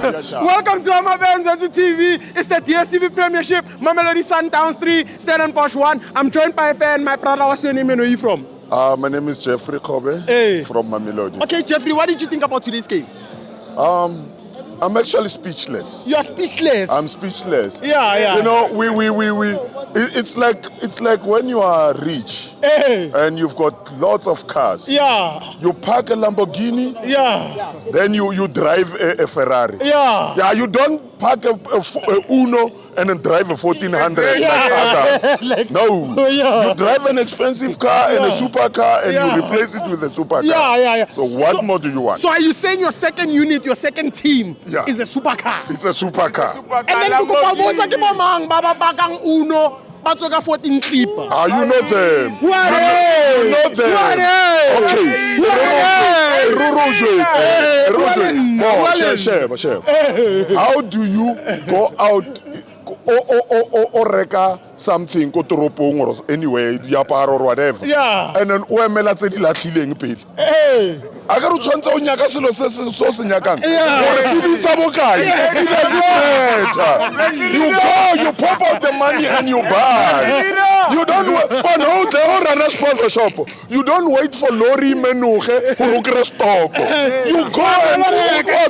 Welcome to FANS Wethu TV. It's the DSTV Premiership. Mamelodi Sundowns 3, Stellenbosch 1. I'm joined by a fan. My brother, what's your name and where are you from? My name is Jeffrey Kobe from Mamelodi. Okay, Jeffrey, what did you think about today's game? I'm actually speechless. You are speechless. I'm speechless. Yeah. You know, it's like when you are rich and you've got lots of cars. Yeah. You park a Lamborghini. Yeah. Then you drive a Ferrari. Yeah. Yeah, you don't park a Uno and then drive a 1400 like others. No. You drive an expensive car and a supercar and you replace it with a supercar. Yeah. So what more do you want? So are you saying your second unit, your second team is a supercar? It's a supercar. And then you Uno. You know them. You know them. Okay. How do you go out or reka something ko toropong or anywhere diaparo or whatever? Yeah. And then o emela tse di latlhileng pele. A ka re tshwantse o nyaka selo se se nyakang. Gore se bitsa bokae? It doesn't matter. You pop out the money and you buy. You don't no the run a sponsor shop. You don't wait for lorry menuge go reka stock. You go and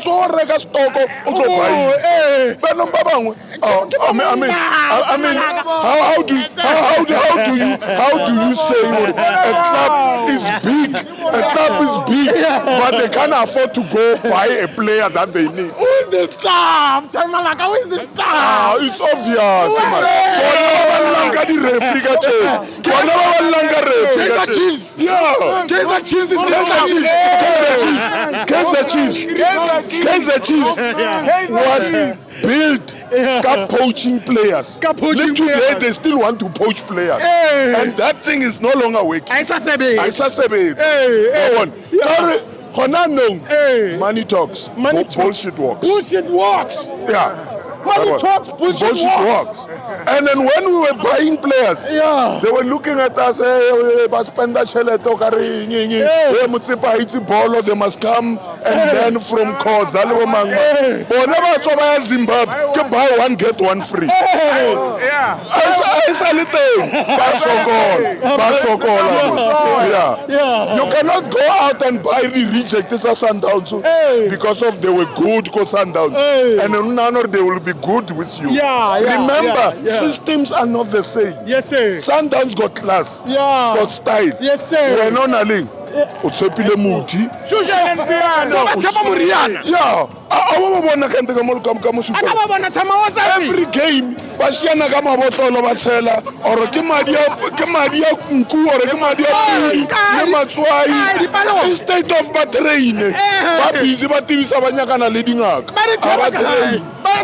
go reka stock o tlo buy. Bana ba bangwe I mean, how do you say a club is big? A club is big, but they can't afford to go buy a player that they need. Who is this club? Tamalaka, who is this club? It's obvious. Chiefs. Yeah. Chiefs is Kaizer Chiefs was built poaching players. Today they still want to poach players. And that thing is no longer working. I say money talks. Bullshit works. Yeah. Money talks, bullshit works. And then when we were buying players, they were looking at us, they must come and then from Koza, whenever Zimbabwe, buy one, get one free. You cannot go out and buy the rejected Sundowns because of they were good Sundowns. And then none of they will be good with you. Remember, systems are not the same. Yes, sir. Sundowns got class, got style. Yes, sir. We're not nailing. Utsepile muti. Every game, bashiana ka mabotolo ba tshela or ke madi ya nku or ke madi ya pudi le matswai instead of ba train ba busy ba tibisa ba nyakana le dingaka ba train Hi,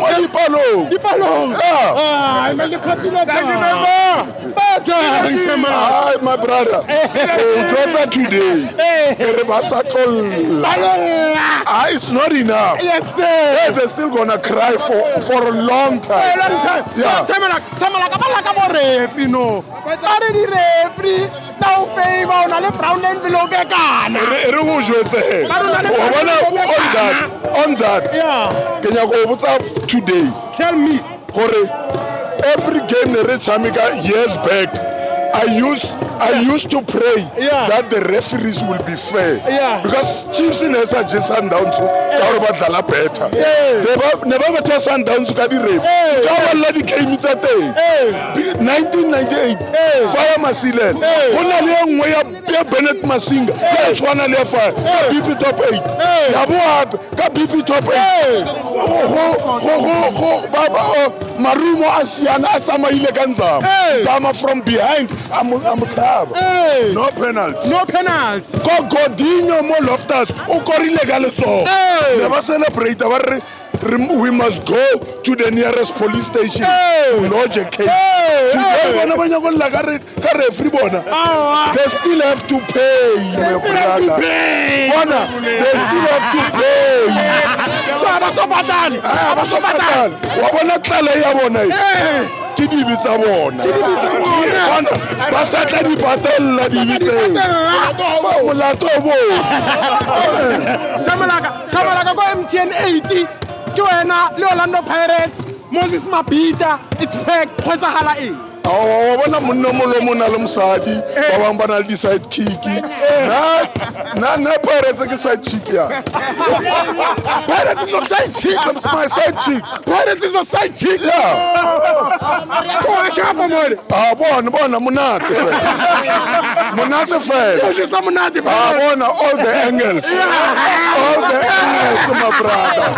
my brother. Today. It's not enough. Yes, sir. They're still gonna cry for a long time. Yeah. On that, today. Tell me. Every game years back, I used to pray that the referees will be fair. Because Chiefs in Esa just Sundowns badlala better. Never better Sundowns ka di ref. Ka wala di game tsa teng. 1998 Fire Masilela. Hona le nngwe ya Bennett Masinga. Ya tshwana le Fire. BP top 8. Ya boa ka BP top 8. Baba Marumo Asiana atsamaile ka nzama. Zama from behind. I'm club. No penalty. Go Godinho mo Loftus. O korile ka letso. Never celebrate. We must go to the nearest police station to lodge a case. Today, they still have to pay, my brother. They still have to pay. Tamalaka go MTN 80. ke wena le Orlando Pirates Moses Mabhida it's packed go tsagala eng wa bona monna molomo na le mosadi ba bang ba na le di-side kick na Pirates ke side chick ya Pirates is a side chick It's my side chick Pirates is a side chick so wa shapa more bona monate fela yo sa monate bona all the angles my brother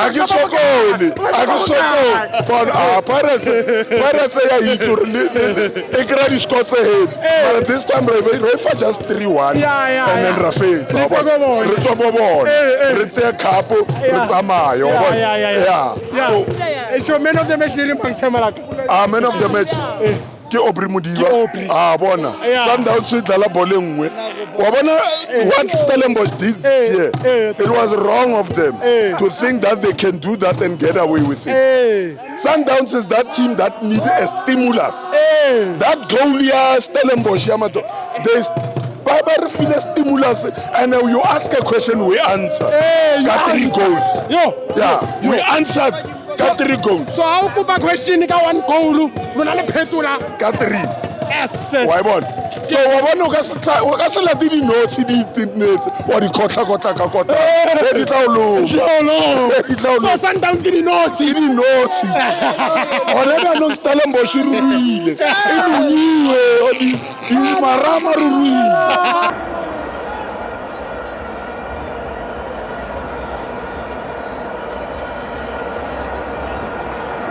akisokoli but Pirates ya itse e kra di scores heavy but this time Refa just 3-1 and then Rafet re tswa bo bona re tse cup re tsamaya so it's your man of the match le mang Temalaka man of the match ke Aubrey Modiba bona Sundowns e dlala ball engwe wa bona what Stellenbosch did here it was wrong of them to think that they can do that and get away with it Sundowns is that team that need a stimulus that goalie Stellenbosch Yamato there's Baba feel a stimulus and you ask a question we answer got 3 goals we answered got 3 goals so how go back question ka 1 goal lona le phetola ka 3 yes why bon so wa bona o ka se lati di notes di tinets wa di kotla di tla so Sundowns ke di notes ona no Stellenbosch ruile e lunyiwe di marama ruile